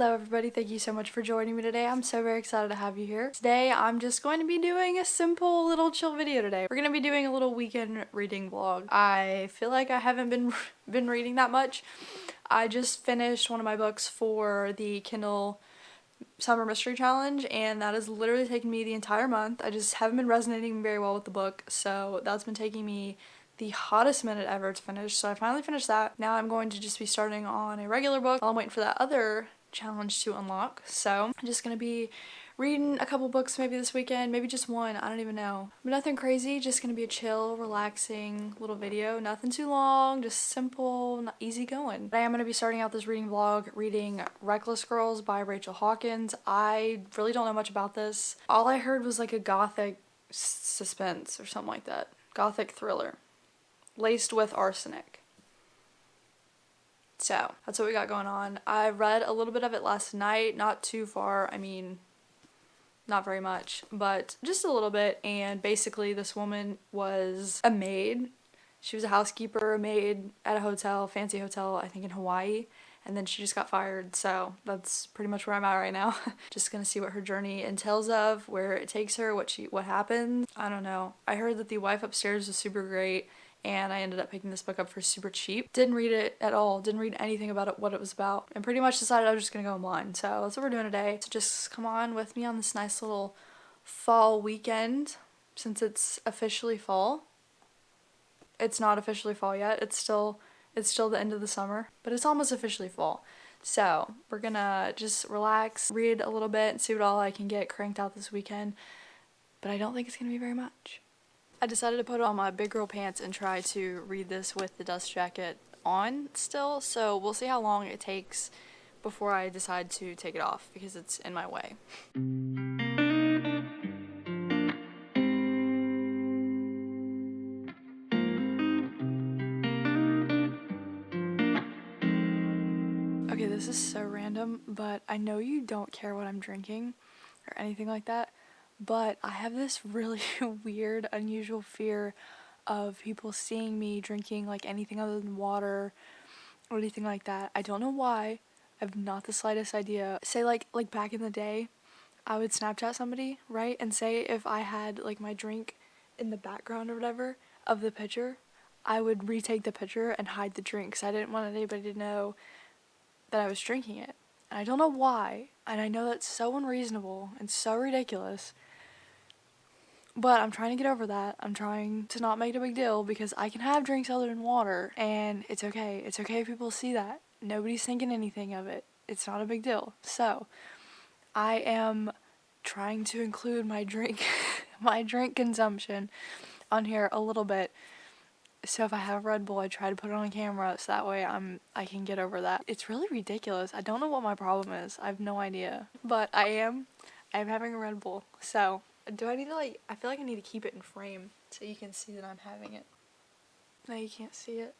Hello everybody, thank you so much for joining me today. I'm so very excited to have you here. Today I'm just going to be doing a simple little chill video today. We're going to be doing a little weekend reading vlog. I feel like I haven't been reading that much. I just finished one of my books for the Kindle Summer Mystery Challenge, and that has literally taken me the entire month. I just haven't been resonating very well with the book, so that's been taking me the hottest minute ever to finish. So I finally finished that. Now I'm going to just be starting on a regular book while I'm waiting for that other challenge to unlock. So I'm just gonna be reading a couple books maybe this weekend, maybe just one, I don't even know. But nothing crazy, just gonna be a chill, relaxing little video. Nothing too long, just simple, easy going. But I am gonna be starting out this reading vlog reading Reckless Girls by Rachel Hawkins. I really don't know much about this. All I heard was like a gothic suspense or something like that. Gothic thriller. Laced with arsenic. So, that's what we got going on. I read a little bit of it last night, not too far, I mean, not very much, but just a little bit, and basically this woman was a maid. She was a housekeeper, a maid at a hotel, fancy hotel, I think in Hawaii, and then she just got fired, so that's pretty much where I'm at right now. Just gonna see what her journey entails of, where it takes her, what happens. I don't know. I heard that the wife upstairs was super great, and I ended up picking this book up for super cheap. Didn't read it at all, didn't read anything about it, what it was about, and pretty much decided I was just gonna go blind. So that's what we're doing today. So just come on with me on this nice little fall weekend, since it's officially fall. It's not officially fall yet, it's still the end of the summer, but it's almost officially fall. So we're gonna just relax, read a little bit, and see what all I can get cranked out this weekend, but I don't think it's gonna be very much. I decided to put on my big girl pants and try to read this with the dust jacket on still, so we'll see how long it takes before I decide to take it off because it's in my way. Okay, this is so random, but I know you don't care what I'm drinking or anything like that, but I have this really weird, unusual fear of people seeing me drinking like anything other than water or anything like that. I don't know why. I have not the slightest idea. Say like back in the day, I would Snapchat somebody, right? And say if I had like my drink in the background or whatever of the picture, I would retake the picture and hide the drink because I didn't want anybody to know that I was drinking it. And I don't know why, and I know that's so unreasonable and so ridiculous, but I'm trying to get over that. I'm trying to not make it a big deal because I can have drinks other than water, and it's okay. It's okay if people see that. Nobody's thinking anything of it. It's not a big deal. So, I am trying to include my drink, my drink consumption on here a little bit. So if I have Red Bull, I try to put it on camera so that way I can get over that. It's really ridiculous. I don't know what my problem is. I have no idea. But I'm having a Red Bull. So do I need to I feel like I need to keep it in frame so you can see that I'm having it. No, you can't see it.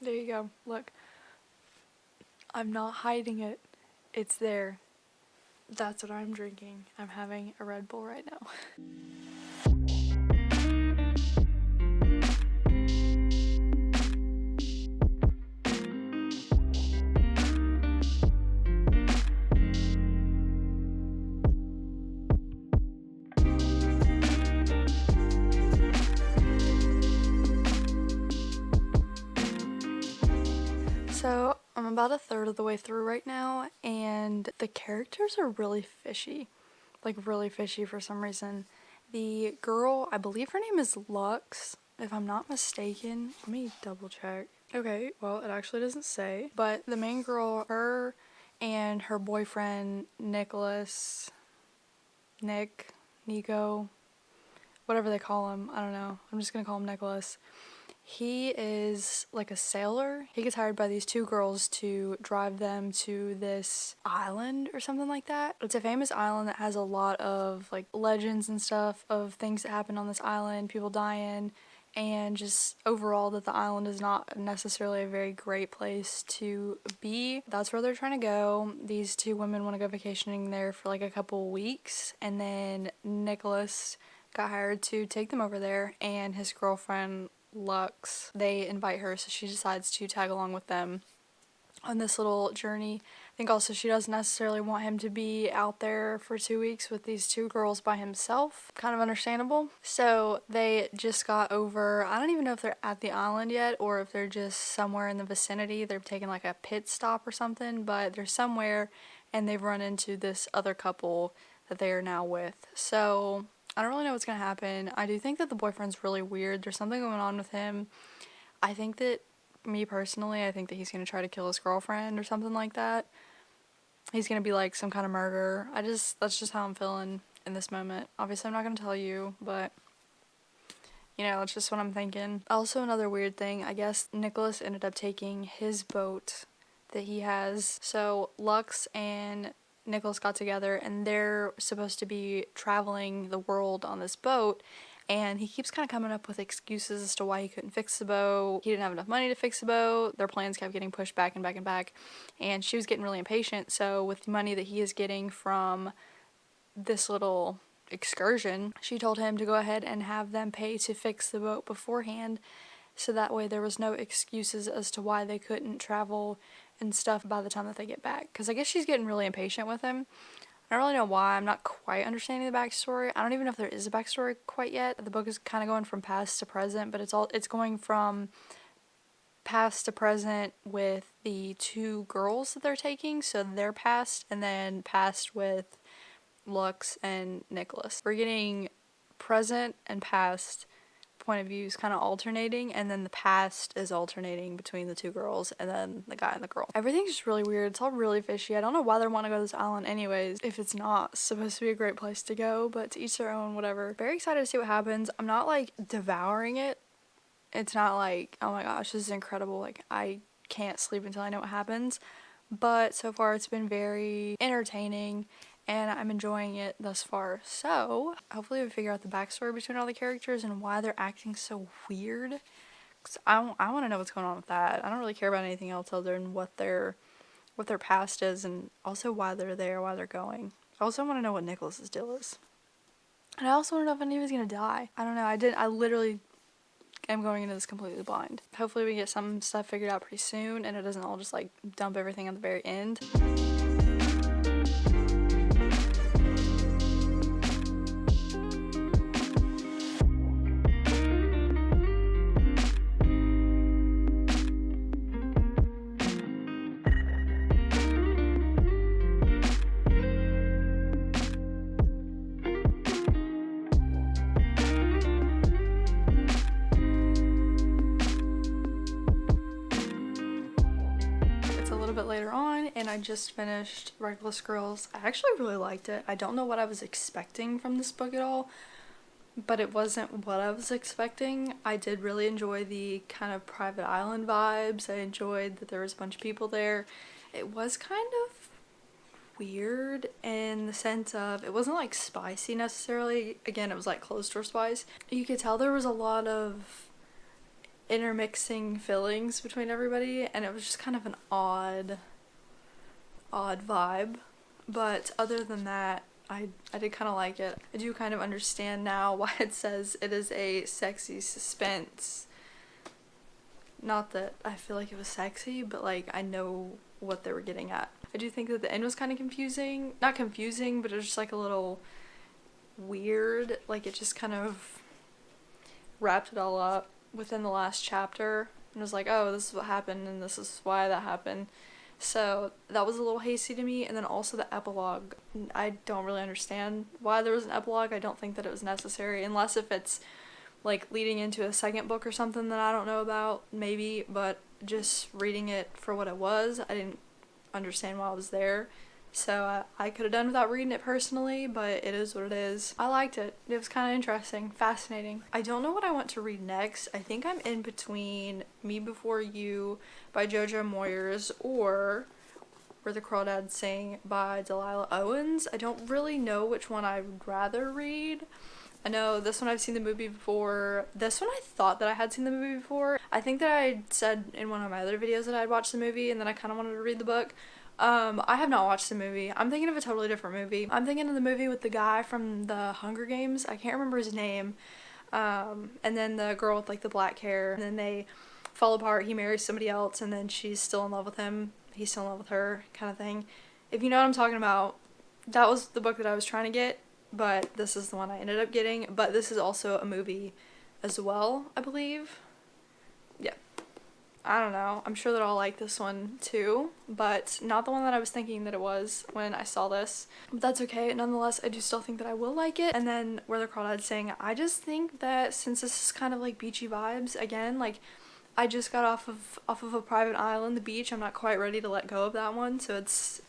There you go. Look. I'm not hiding it. It's there. That's what I'm drinking. I'm having a Red Bull right now. So I'm about a third of the way through right now, and the characters are really fishy. Like really fishy for some reason. The girl, I believe her name is Lux, if I'm not mistaken. Let me double check. Okay, well it actually doesn't say. But the main girl, her and her boyfriend Nicholas, Nico, whatever they call him, I don't know. I'm just gonna call him Nicholas. He is like a sailor. He gets hired by these two girls to drive them to this island or something like that. It's a famous island that has a lot of like legends and stuff of things that happen on this island, people dying, and just overall that the island is not necessarily a very great place to be. That's where they're trying to go. These two women want to go vacationing there for like a couple weeks, and then Nicholas got hired to take them over there, and his girlfriend Lux, they invite her, so she decides to tag along with them on this little journey. I think also she doesn't necessarily want him to be out there for 2 weeks with these two girls by himself. Kind of understandable. So they just got over, I don't even know if they're at the island yet or if they're just somewhere in the vicinity. They're taking like a pit stop or something, but they're somewhere and they've run into this other couple that they are now with. So I don't really know what's gonna happen. I do think that the boyfriend's really weird. There's something going on with him. I think that me personally, I think that he's gonna try to kill his girlfriend or something like that. He's gonna be like some kind of murderer. That's just how I'm feeling in this moment. Obviously, I'm not gonna tell you, but it's just what I'm thinking. Also, another weird thing, I guess Nicholas ended up taking his boat that he has. So Lux and Nicholas got together and they're supposed to be traveling the world on this boat. And he keeps kind of coming up with excuses as to why he couldn't fix the boat. He didn't have enough money to fix the boat. Their plans kept getting pushed back and back and back. And she was getting really impatient. So with the money that he is getting from this little excursion, she told him to go ahead and have them pay to fix the boat beforehand. So that way there was no excuses as to why they couldn't travel and stuff by the time that they get back. Because I guess she's getting really impatient with him. I don't really know why. I'm not quite understanding the backstory. I don't even know if there is a backstory quite yet. The book is kind of going from past to present, but it's going from past to present with the two girls that they're taking, so their past, and then past with Lux and Nicholas. We're getting present and past point of views kind of alternating, and then the past is alternating between the two girls and then the guy and the girl. Everything's just really weird. It's all really fishy. I don't know why they want to go to this island anyways if it's not supposed to be a great place to go, but to each their own, whatever. Very excited to see what happens. I'm not like devouring it. It's not like, oh my gosh, this is incredible, like I can't sleep until I know what happens, but so far it's been very entertaining and I'm enjoying it thus far. So hopefully we figure out the backstory between all the characters and why they're acting so weird. Cause I want to know what's going on with that. I don't really care about anything else other than what their past is and also why they're there, why they're going. I also want to know what Nicholas's deal is. And I also want to know if anyone's gonna die. I don't know. I literally am going into this completely blind. Hopefully we get some stuff figured out pretty soon and it doesn't all just like dump everything at the very end. Later on and I just finished Reckless Girls. I actually really liked it. I don't know what I was expecting from this book at all, but it wasn't what I was expecting. I did really enjoy the kind of private island vibes. I enjoyed that there was a bunch of people there. It was kind of weird in the sense of it wasn't like spicy necessarily. Again, it was like closed door spice. You could tell there was a lot of intermixing feelings between everybody and it was just kind of an odd vibe, but other than that I did kind of like it. I do kind of understand now why it says it is a sexy suspense. Not that I feel like it was sexy, but like I know what they were getting at. I do think that the end was kind of confusing. Not confusing, but it was just like a little weird. Like it just kind of wrapped it all up within the last chapter and was like, oh, this is what happened and this is why that happened. So that was a little hasty to me. And then also the epilogue, I don't really understand why there was an epilogue. I don't think that it was necessary unless if it's like leading into a second book or something that I don't know about, maybe, but just reading it for what it was, I didn't understand why it was there. So I could have done without reading it personally, but it is what it is. I liked it. It was kind of interesting, fascinating. I don't know what I want to read next. I think I'm in between Me Before You by Jojo Moyers or Where the Crawdads Sing by Delilah Owens. I don't really know which one I would rather read. I know this one I've seen the movie before. This one I thought that I had seen the movie before. I think that I said in one of my other videos that I'd watched the movie and then I kind of wanted to read the book. I have not watched the movie. I'm thinking of a totally different movie. I'm thinking of the movie with the guy from the Hunger Games. I can't remember his name. And then the girl with like the black hair, and then they fall apart, he marries somebody else, and then she's still in love with him, he's still in love with her, kind of thing. If you know what I'm talking about, that was the book that I was trying to get, but this is the one I ended up getting. But this is also a movie as well, I believe. Yeah. I don't know. I'm sure that I'll like this one too, but not the one that I was thinking that it was when I saw this. But that's okay. Nonetheless, I do still think that I will like it. And then Where the Crawdads Sing, I just think that since this is kind of like beachy vibes, again, like I just got off of a private island, the beach. I'm not quite ready to let go of that one, so it's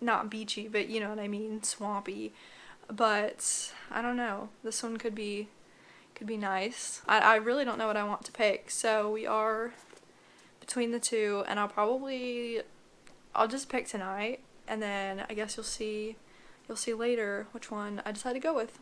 not beachy, but you know what I mean, swampy. But I don't know. This one could be nice. I really don't know what I want to pick, so we are between the two, and I'll just pick tonight, and then I guess you'll see later which one I decide to go with.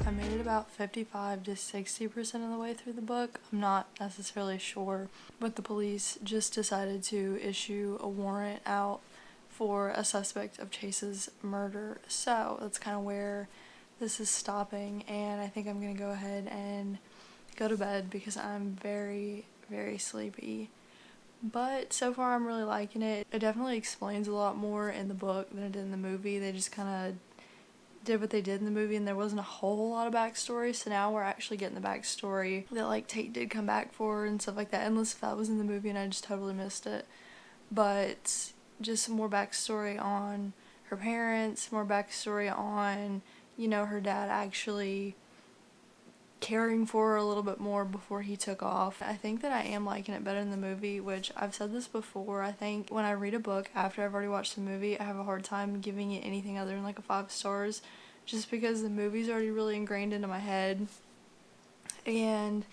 I made it about 55 to 60% of the way through the book. I'm not necessarily sure, but the police just decided to issue a warrant out for a suspect of Chase's murder. So that's kind of where this is stopping, and I think I'm gonna go ahead and go to bed because I'm very, very sleepy. But so far I'm really liking it. It definitely explains a lot more in the book than it did in the movie. They just kind of did what they did in the movie, and there wasn't a whole lot of backstory, so now we're actually getting the backstory that like Tate did come back for and stuff like that, unless if that was in the movie and I just totally missed it. But just some more backstory on her parents, more backstory on, you know, her dad actually caring for her a little bit more before he took off. I think that I am liking it better than the movie, which I've said this before. I think when I read a book after I've already watched the movie, I have a hard time giving it anything other than like a 5 stars, just because the movie's already really ingrained into my head. And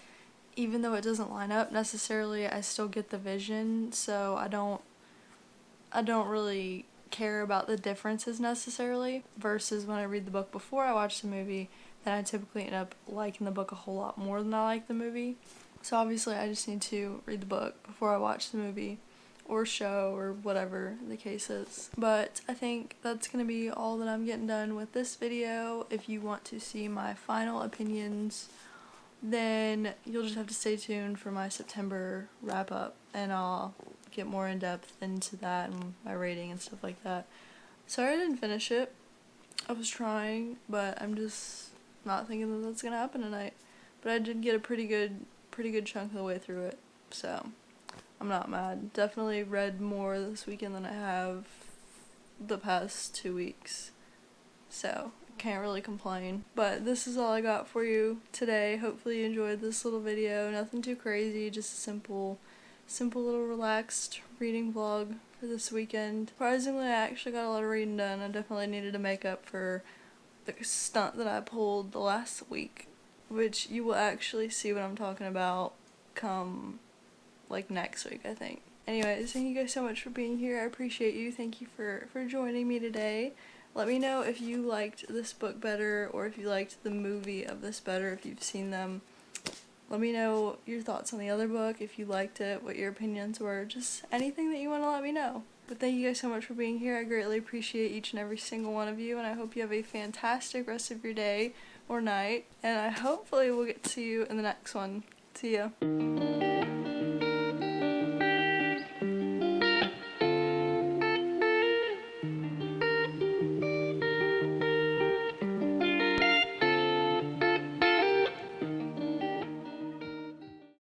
even though it doesn't line up necessarily, I still get the vision, so I don't really care about the differences necessarily, versus when I read the book before I watch the movie, then I typically end up liking the book a whole lot more than I like the movie. So obviously I just need to read the book before I watch the movie or show or whatever the case is. But I think that's going to be all that I'm getting done with this video. If you want to see my final opinions, then you'll just have to stay tuned for my September wrap up, and I'll get more in depth into that and my rating and stuff like that. Sorry I didn't finish it. I was trying, but I'm just not thinking that that's gonna happen tonight. But I did get a pretty good chunk of the way through it, so I'm not mad. Definitely read more this weekend than I have the past 2 weeks, so can't really complain. But this is all I got for you today. Hopefully you enjoyed this little video. Nothing too crazy, just a simple little relaxed reading vlog for this weekend. Surprisingly, I actually got a lot of reading done. I definitely needed to make up for the stunt that I pulled the last week, which you will actually see what I'm talking about come like next week, I think. Anyways, thank you guys so much for being here. I appreciate you. Thank you for joining me today. Let me know if you liked this book better, or if you liked the movie of this better, if you've seen them. Let me know your thoughts on the other book, if you liked it, what your opinions were, just anything that you want to let me know. But thank you guys so much for being here. I greatly appreciate each and every single one of you, and I hope you have a fantastic rest of your day or night, and I hopefully will get to see you in the next one. See ya.